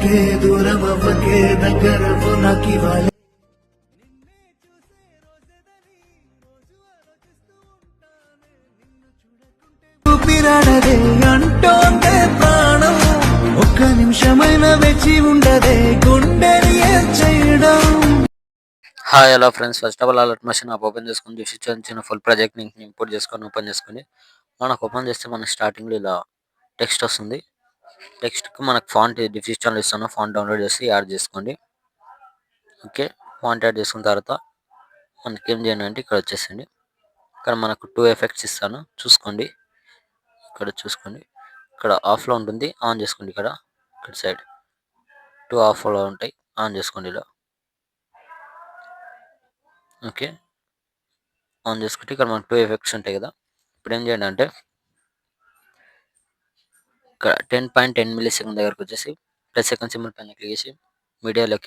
దూరమవ్వకే దూరమవ్వకే దగ్గరవు నాకివ్వాలి ఊపిరాడదే అంటోందే ప్రాణం ఒక్క నిమిషమైన వేచి ఉండదే గుండెని ఏం చేయడం. Hi hello friends, first of all alert machine open చేసుకొని చూసి చిన్న ఫుల్ ప్రాజెక్ట్ ని ఇంపోర్ట్ చేసుకొని ఓపెన్ చేసుకొని మనకు ఓపెన్ చేస్తే మనకు స్టార్టింగ్లో ఇలా టెక్స్ట్ వస్తుంది. టెక్స్ట్కి మనకు ఫాంట్ డిఫ్యూజ్ ఛానల్ ఇస్తాను, ఫాంట్ డౌన్లోడ్ చేసి యాడ్ చేసుకోండి. ఓకే, ఫాంట్ యాడ్ చేసుకున్న తర్వాత మనకి ఏం చేయండి అంటే ఇక్కడ వచ్చేసండి. ఇక్కడ మనకు 2 ఎఫెక్ట్స్ ఇస్తాను, చూసుకోండి. ఇక్కడ చూసుకోండి, ఇక్కడ ఆఫ్లో ఉంటుంది, ఆన్ చేసుకోండి. ఇక్కడ సైడ్ 2 ఆఫ్లో ఉంటాయి, ఆన్ చేసుకోండి. ఇలా ఓకే, ఆన్ చేసుకుంటే ఇక్కడ మనకు 2 ఎఫెక్ట్స్ ఉంటాయి కదా. ఇప్పుడు ఏం చేయండి అంటే ఇక్కడ 10.10 మిల్లీ సెకండ్ దగ్గరకు వచ్చేసి ప్లస్ సెకండ్ సింబల్ పైన క్లిక్ చేసి మీడియాలోకి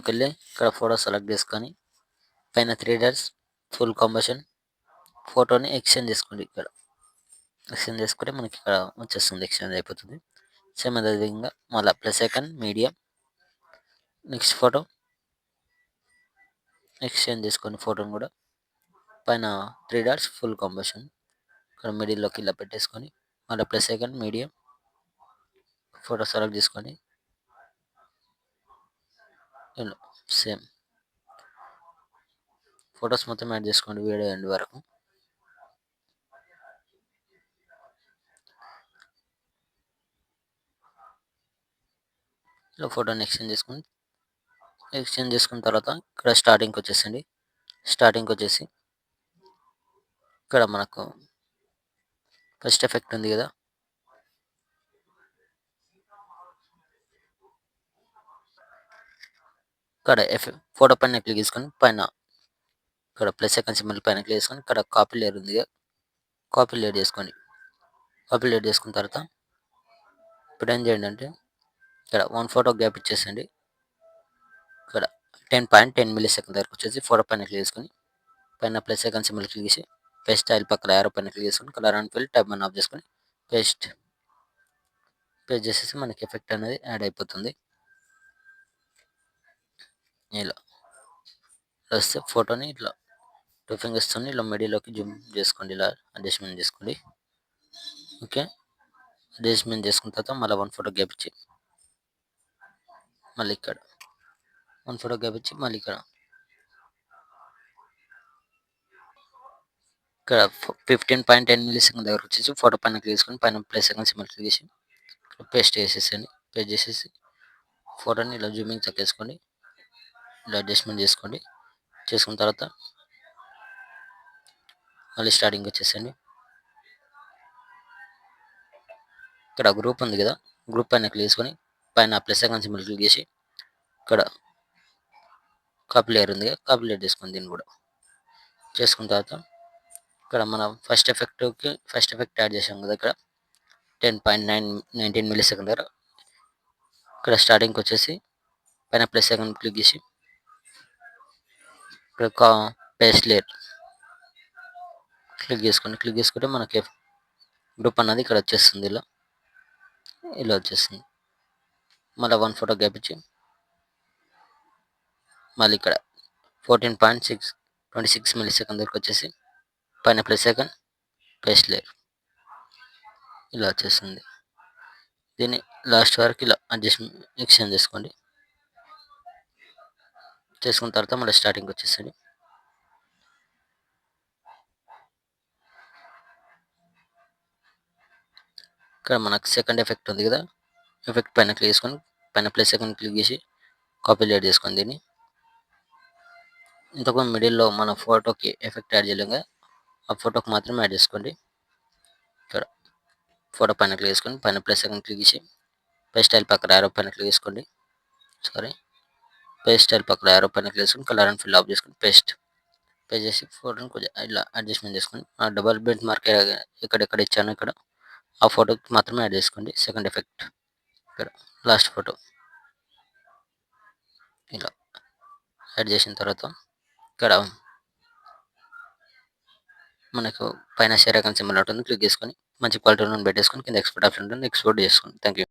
వెళ్ళి ఇక్కడ ఫోటో సెలెక్ట్ చేసుకొని పైన 3 డాట్స్ ఫుల్ కాంబినేషన్ ఫోటోని ఎక్స్చేంజ్ చేసుకోండి. ఇక్కడ ఎక్స్చేంజ్ చేసుకుంటే మనకి ఇక్కడ వచ్చేస్తుంది, ఎక్స్చేంజ్ అయిపోతుంది. సేమ్ అదే విధంగా మళ్ళీ plus second medium next photo exchange చేసుకోండి. ఫోటోని కూడా పైన 3 డాట్స్ ఫుల్ కాంబినేషన్ ఇక్కడ మిడిల్లోకి ఇలా పెట్టేసుకొని మళ్ళీ plus second medium photo select చేసుకొని ఇలా సేమ్ ఫొటోస్ మొత్తం యాడ్ చేసుకోండి వీడియో ఎండ్ వరకు. ఇలా ఫోటోని ఎక్స్చేంజ్ చేసుకున్న తర్వాత ఇక్కడ స్టార్టింగ్కి వచ్చేసండి. స్టార్టింగ్కి వచ్చేసి ఇక్కడ మనకు ఫస్ట్ ఎఫెక్ట్ ఉంది కదా, ఇక్కడ ఫోటో పైన క్లిక్ చేసుకొని పైన ఇక్కడ ప్లస్ సెకండ్ సింబల్ పైన క్లిక్ చేసుకొని ఇక్కడ కాపీ లేయర్ ఉంది కదా, కాపీ లేయర్ చేసుకోండి. కాపీ లేయర్ చేసుకున్న తర్వాత ఇప్పుడు ఏం చేయండి అంటే ఇక్కడ 1 ఫోటో గ్యాప్ ఇచ్చేసండి. ఇక్కడ 10.10 మిల్లీ సెకండ్ దగ్గరకు వచ్చేసి ఫోటో పైన క్లిక్ చేసుకొని పైన ప్లస్ సెకండ్ సింబల్ క్లిక్ చేసి పేస్ట్ స్టైల్ పక్కన యారో పైన క్లిక్ చేసుకొని colour and fill tab of చేసుకొని పేస్ట్ చేసేసి మనకి ఎఫెక్ట్ అనేది యాడ్ అయిపోతుంది. ఇలా వస్తే ఫోటోని ఇట్లా 2 ఫింగర్స్ తోని ఇలా మిడిల్లోకి జూమ్ చేసుకోండి, ఇలా అడ్జస్ట్మెంట్ చేసుకోండి. ఓకే, అడ్జస్ట్మెంట్ చేసుకున్న తర్వాత మళ్ళీ 1 ఫోటో గ్యాప్ ఇచ్చి మళ్ళీ ఇక్కడ 1 ఫోటో గ్యాప్ ఇచ్చి మళ్ళీ ఇక్కడ 15.10 మిల్లీ సెకండ్ దగ్గర వచ్చేసి ఫోటో పైన క్లిక్ చేసుకొని పైన ప్లస్ సెకండ్ సింబల్ క్లిక్ చేసి పేస్ట్ చేసేసండి. పేస్ట్ చేసేసి ఫోటోని ఇలా జూమింగ్ చెక్కేసుకోండి, ఇలా అడ్జస్ట్మెంట్ చేసుకోండి. చేసుకున్న తర్వాత మళ్ళీ స్టార్టింగ్ వచ్చేసండి. ఇక్కడ గ్రూప్ ఉంది కదా, గ్రూప్ పైన క్లిక్ చేసుకొని పైన ప్లస్ సెకండ్ సింబల్ క్లిక్ చేసి ఇక్కడ కాపీ లేయర్ ఉంది కదా, కాపీ లేయర్ చేసుకోండి. దీన్ని కూడా చేసుకున్న తర్వాత ఇక్కడ మనం ఫస్ట్ ఎఫెక్ట్ యాడ్ చేసాం కదా, ఇక్కడ 10.19 మిల్లీ సెకండ్ దగ్గర ఇక్కడ స్టార్టింగ్కి వచ్చేసి పైన ప్లస్ సెకండ్ క్లిక్ చేసి ఇక్కడ పేస్ట్ లేయర్ క్లిక్ చేసుకుంటే మనకి గ్రూప్ అన్నది ఇక్కడ వచ్చేస్తుంది. ఇలా వచ్చేస్తుంది. మళ్ళీ 1 ఫోటో గ్యాప్ ఇచ్చి మళ్ళీ ఇక్కడ 14.26 మిల్లీ సెకండ్ దగ్గరకు వచ్చేసి పైన ప్లస్ సెకండ్ పేస్ట్ లేయర్ ఇలా వచ్చేస్తుంది. దీన్ని లాస్ట్ వరకు ఇలా ఎక్స్చేంజ్ చేసుకోండి. చేసుకున్న తర్వాత మళ్ళీ స్టార్టింగ్కి వచ్చేసండి. ఇక్కడ మనకు సెకండ్ ఎఫెక్ట్ ఉంది కదా, ఎఫెక్ట్ పైన క్లిక్ చేసుకొని పైన ప్లస్ సెకండ్ క్లిక్ చేసి కాపీ లేయర్ చేసుకోండి. దీన్ని ఇంతకు మిడిల్లో మన ఫోటోకి ఎఫెక్ట్ యాడ్ చేయలేం కదా, ఆ ఫోటోకి మాత్రమే యాడ్ చేసుకోండి. ఇక్కడ ఫోటో పైన క్లిక్ చేసుకొని పైన ప్లస్ సెకండ్ క్లిక్ చేసి పేస్ట్ స్టైల్ పక్కన యారో పైన క్లిక్ చేసుకోండి. పేస్ట్ స్టైల్ పక్కన యారో పైన క్లిక్ చేసుకొని కలర్ అండ్ ఫిల్ ఆఫ్ చేసుకొని పేస్ట్ చేసి ఫోటోని కొంచెం ఇలా అడ్జస్ట్మెంట్ చేసుకొని ఆ డబల్ బెంచ్ మార్క్ ఎక్కడెక్కడ ఇచ్చాను ఇక్కడ ఆ ఫోటోకి మాత్రమే యాడ్ చేసుకోండి. సెకండ్ ఎఫెక్ట్ ఇక్కడ లాస్ట్ ఫోటో ఇలా యాడ్ చేసిన తర్వాత ఇక్కడ మనకు పైన షేర్ ఐకాన్ సింబల్ ఉంటుంది, క్లిక్ చేసుకొని మంచి క్వాలిటీ పెట్టేసుకొని కింద ఎక్స్పోర్ట్ ఆప్షన్ ఉంటుంది. ఎక్స్పోర్ట్ చేసుకోండి. Thank you.